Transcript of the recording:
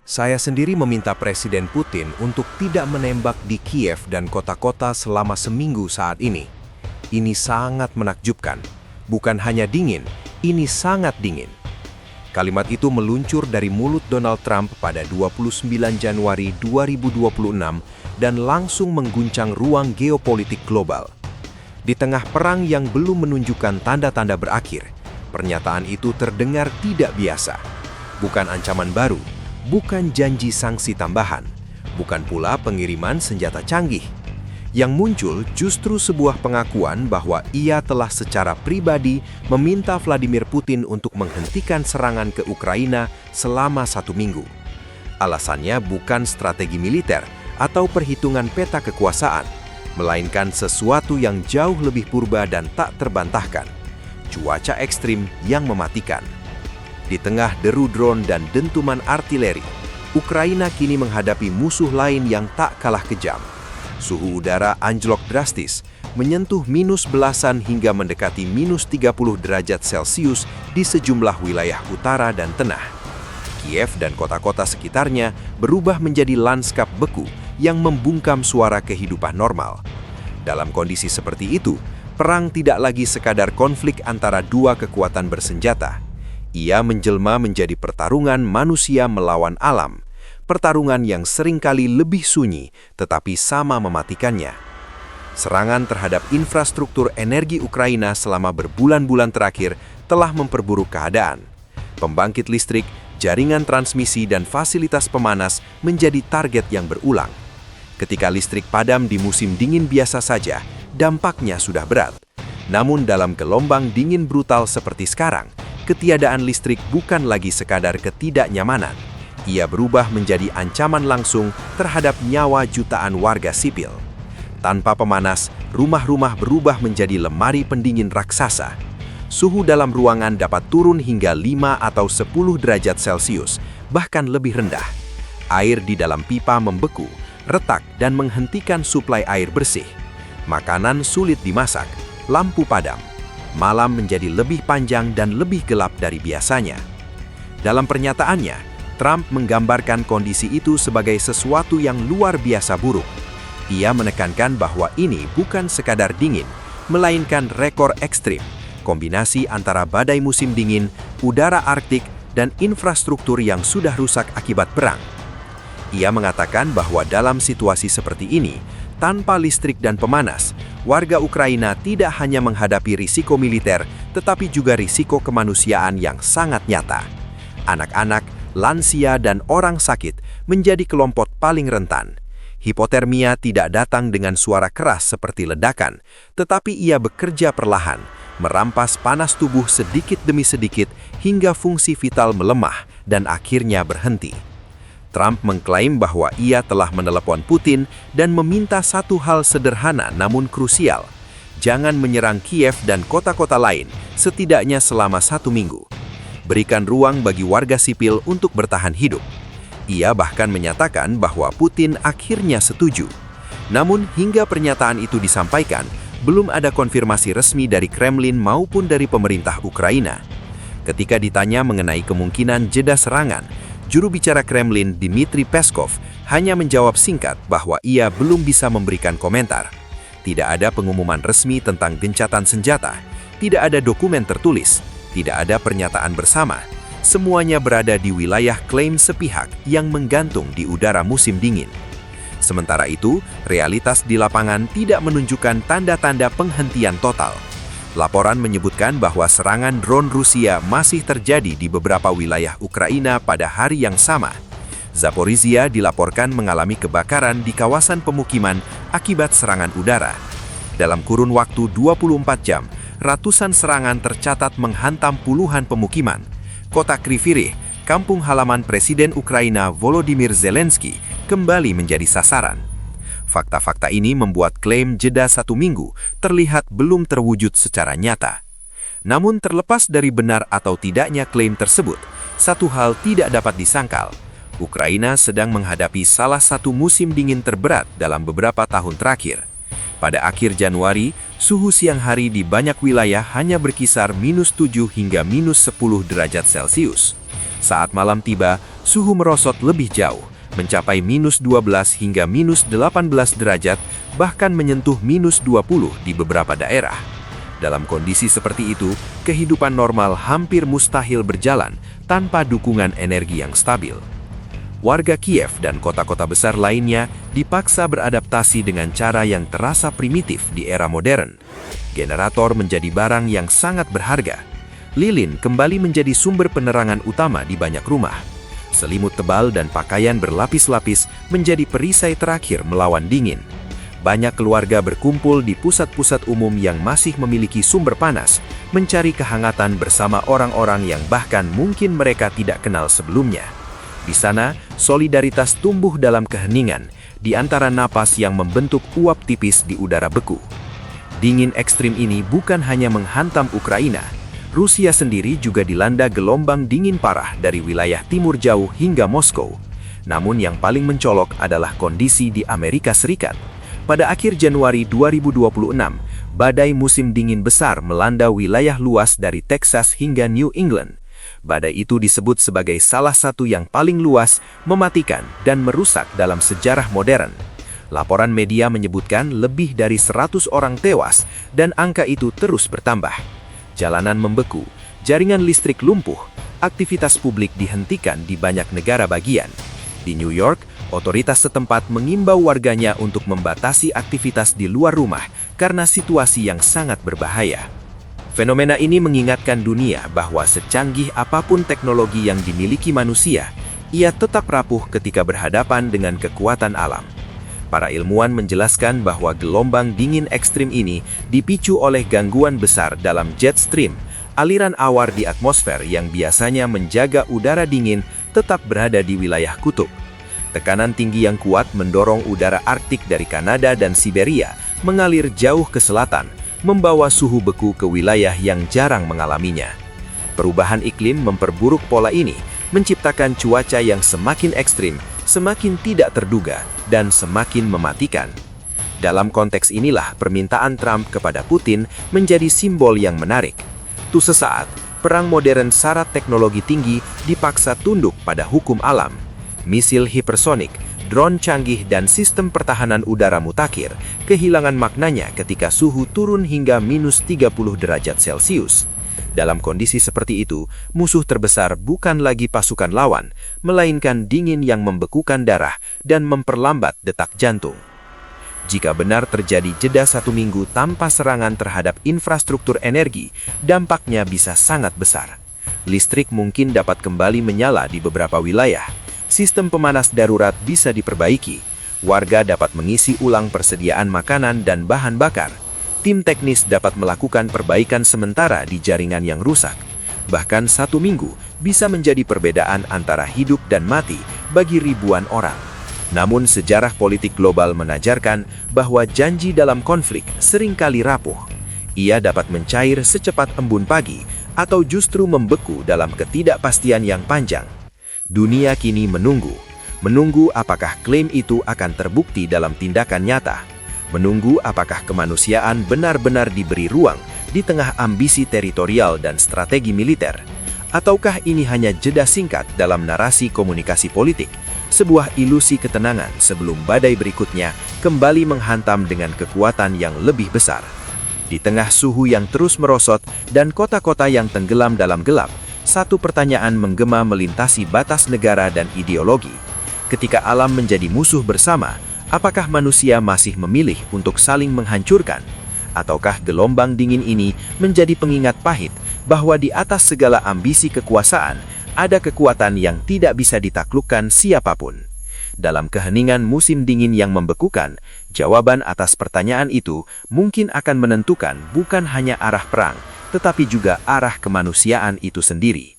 Saya sendiri meminta Presiden Putin untuk tidak menembak di Kiev dan kota-kota selama seminggu saat ini. Ini sangat menakjubkan. Bukan hanya dingin, ini sangat dingin. Kalimat itu meluncur dari mulut Donald Trump pada 29 Januari 2026 dan langsung mengguncang ruang geopolitik global. Di tengah perang yang belum menunjukkan tanda-tanda berakhir, pernyataan itu terdengar tidak biasa. Bukan ancaman baru, bukan janji sanksi tambahan, bukan pula pengiriman senjata canggih. Yang muncul justru sebuah pengakuan bahwa ia telah secara pribadi meminta Vladimir Putin untuk menghentikan serangan ke Ukraina selama 1 minggu. Alasannya bukan strategi militer atau perhitungan peta kekuasaan, melainkan sesuatu yang jauh lebih purba dan tak terbantahkan: cuaca ekstrim yang mematikan. Di tengah deru drone dan dentuman artileri, Ukraina kini menghadapi musuh lain yang tak kalah kejam. Suhu udara anjlok drastis, menyentuh minus belasan hingga mendekati minus 30 derajat Celcius di sejumlah wilayah utara dan tengah. Kiev dan kota-kota sekitarnya berubah menjadi lanskap beku yang membungkam suara kehidupan normal. Dalam kondisi seperti itu, perang tidak lagi sekadar konflik antara dua kekuatan bersenjata. Ia menjelma menjadi pertarungan manusia melawan alam, pertarungan yang seringkali lebih sunyi tetapi sama mematikannya. Serangan terhadap infrastruktur energi Ukraina selama berbulan-bulan terakhir telah memperburuk keadaan. Pembangkit listrik, jaringan transmisi, dan fasilitas pemanas menjadi target yang berulang. Ketika listrik padam di musim dingin biasa saja, dampaknya sudah berat. Namun dalam gelombang dingin brutal seperti sekarang, ketiadaan listrik bukan lagi sekadar ketidaknyamanan. Ia berubah menjadi ancaman langsung terhadap nyawa jutaan warga sipil. Tanpa pemanas, rumah-rumah berubah menjadi lemari pendingin raksasa. Suhu dalam ruangan dapat turun hingga 5 atau 10 derajat Celcius, bahkan lebih rendah. Air di dalam pipa membeku, retak, dan menghentikan suplai air bersih. Makanan sulit dimasak, lampu padam. Malam menjadi lebih panjang dan lebih gelap dari biasanya. Dalam pernyataannya, Trump menggambarkan kondisi itu sebagai sesuatu yang luar biasa buruk. Ia menekankan bahwa ini bukan sekadar dingin, melainkan rekor ekstrim, kombinasi antara badai musim dingin, udara Arktik, dan infrastruktur yang sudah rusak akibat perang. Ia mengatakan bahwa dalam situasi seperti ini, tanpa listrik dan pemanas, warga Ukraina tidak hanya menghadapi risiko militer, tetapi juga risiko kemanusiaan yang sangat nyata. Anak-anak, lansia, dan orang sakit menjadi kelompok paling rentan. Hipotermia tidak datang dengan suara keras seperti ledakan, tetapi ia bekerja perlahan, merampas panas tubuh sedikit demi sedikit hingga fungsi vital melemah dan akhirnya berhenti. Trump mengklaim bahwa ia telah menelepon Putin dan meminta satu hal sederhana namun krusial: jangan menyerang Kiev dan kota-kota lain setidaknya selama 1 minggu. Berikan ruang bagi warga sipil untuk bertahan hidup. Ia bahkan menyatakan bahwa Putin akhirnya setuju. Namun hingga pernyataan itu disampaikan, belum ada konfirmasi resmi dari Kremlin maupun dari pemerintah Ukraina. Ketika ditanya mengenai kemungkinan jeda serangan, juru bicara Kremlin Dmitry Peskov hanya menjawab singkat bahwa ia belum bisa memberikan komentar. Tidak ada pengumuman resmi tentang gencatan senjata, tidak ada dokumen tertulis, tidak ada pernyataan bersama. Semuanya berada di wilayah klaim sepihak yang menggantung di udara musim dingin. Sementara itu, realitas di lapangan tidak menunjukkan tanda-tanda penghentian total. Laporan menyebutkan bahwa serangan drone Rusia masih terjadi di beberapa wilayah Ukraina pada hari yang sama. Zaporizhia dilaporkan mengalami kebakaran di kawasan pemukiman akibat serangan udara. Dalam kurun waktu 24 jam, ratusan serangan tercatat menghantam puluhan pemukiman. Kota Kryvyi Rih, kampung halaman Presiden Ukraina Volodymyr Zelensky, kembali menjadi sasaran. Fakta-fakta ini membuat klaim jeda 1 minggu terlihat belum terwujud secara nyata. Namun terlepas dari benar atau tidaknya klaim tersebut, satu hal tidak dapat disangkal. Ukraina sedang menghadapi salah satu musim dingin terberat dalam beberapa tahun terakhir. Pada akhir Januari, suhu siang hari di banyak wilayah hanya berkisar -7 hingga -10 derajat Celcius. Saat malam tiba, suhu merosot lebih jauh, mencapai minus 12 hingga minus 18 derajat, bahkan menyentuh minus 20 di beberapa daerah. Dalam kondisi seperti itu, kehidupan normal hampir mustahil berjalan tanpa dukungan energi yang stabil. Warga Kiev dan kota-kota besar lainnya dipaksa beradaptasi dengan cara yang terasa primitif di era modern. Generator menjadi barang yang sangat berharga. Lilin kembali menjadi sumber penerangan utama di banyak rumah. Selimut tebal dan pakaian berlapis-lapis menjadi perisai terakhir melawan dingin. Banyak keluarga berkumpul di pusat-pusat umum yang masih memiliki sumber panas, mencari kehangatan bersama orang-orang yang bahkan mungkin mereka tidak kenal sebelumnya. Di sana, solidaritas tumbuh dalam keheningan, di antara napas yang membentuk uap tipis di udara beku. Dingin ekstrim ini bukan hanya menghantam Ukraina, Rusia sendiri juga dilanda gelombang dingin parah dari wilayah timur jauh hingga Moskow. Namun yang paling mencolok adalah kondisi di Amerika Serikat. Pada akhir Januari 2026, badai musim dingin besar melanda wilayah luas dari Texas hingga New England. Badai itu disebut sebagai salah satu yang paling luas, mematikan, dan merusak dalam sejarah modern. Laporan media menyebutkan lebih dari 100 orang tewas, dan angka itu terus bertambah. Jalanan membeku, jaringan listrik lumpuh, aktivitas publik dihentikan di banyak negara bagian. Di New York, otoritas setempat mengimbau warganya untuk membatasi aktivitas di luar rumah karena situasi yang sangat berbahaya. Fenomena ini mengingatkan dunia bahwa secanggih apapun teknologi yang dimiliki manusia, ia tetap rapuh ketika berhadapan dengan kekuatan alam. Para ilmuwan menjelaskan bahwa gelombang dingin ekstrim ini dipicu oleh gangguan besar dalam jet stream, aliran awar di atmosfer yang biasanya menjaga udara dingin tetap berada di wilayah kutub. Tekanan tinggi yang kuat mendorong udara Arktik dari Kanada dan Siberia mengalir jauh ke selatan, membawa suhu beku ke wilayah yang jarang mengalaminya. Perubahan iklim memperburuk pola ini, menciptakan cuaca yang semakin ekstrim, semakin tidak terduga, dan semakin mematikan. Dalam konteks inilah permintaan Trump kepada Putin menjadi simbol yang menarik. Tu sesaat, perang modern syarat teknologi tinggi dipaksa tunduk pada hukum alam. Misil hipersonik, drone canggih, dan sistem pertahanan udara mutakhir kehilangan maknanya ketika suhu turun hingga minus 30 derajat Celcius. Dalam kondisi seperti itu, musuh terbesar bukan lagi pasukan lawan, melainkan dingin yang membekukan darah dan memperlambat detak jantung. Jika benar terjadi jeda 1 minggu tanpa serangan terhadap infrastruktur energi, dampaknya bisa sangat besar. Listrik mungkin dapat kembali menyala di beberapa wilayah. Sistem pemanas darurat bisa diperbaiki. Warga dapat mengisi ulang persediaan makanan dan bahan bakar. Tim teknis dapat melakukan perbaikan sementara di jaringan yang rusak. Bahkan 1 minggu bisa menjadi perbedaan antara hidup dan mati bagi ribuan orang. Namun sejarah politik global menajarkan bahwa janji dalam konflik seringkali rapuh. Ia dapat mencair secepat embun pagi atau justru membeku dalam ketidakpastian yang panjang. Dunia kini menunggu apakah klaim itu akan terbukti dalam tindakan nyata. Menunggu apakah kemanusiaan benar-benar diberi ruang di tengah ambisi teritorial dan strategi militer. Ataukah ini hanya jeda singkat dalam narasi komunikasi politik, sebuah ilusi ketenangan sebelum badai berikutnya kembali menghantam dengan kekuatan yang lebih besar. Di tengah suhu yang terus merosot dan kota-kota yang tenggelam dalam gelap, satu pertanyaan menggema melintasi batas negara dan ideologi. Ketika alam menjadi musuh bersama, apakah manusia masih memilih untuk saling menghancurkan? Ataukah gelombang dingin ini menjadi pengingat pahit bahwa di atas segala ambisi kekuasaan, ada kekuatan yang tidak bisa ditaklukkan siapapun? Dalam keheningan musim dingin yang membekukan, jawaban atas pertanyaan itu mungkin akan menentukan bukan hanya arah perang, tetapi juga arah kemanusiaan itu sendiri.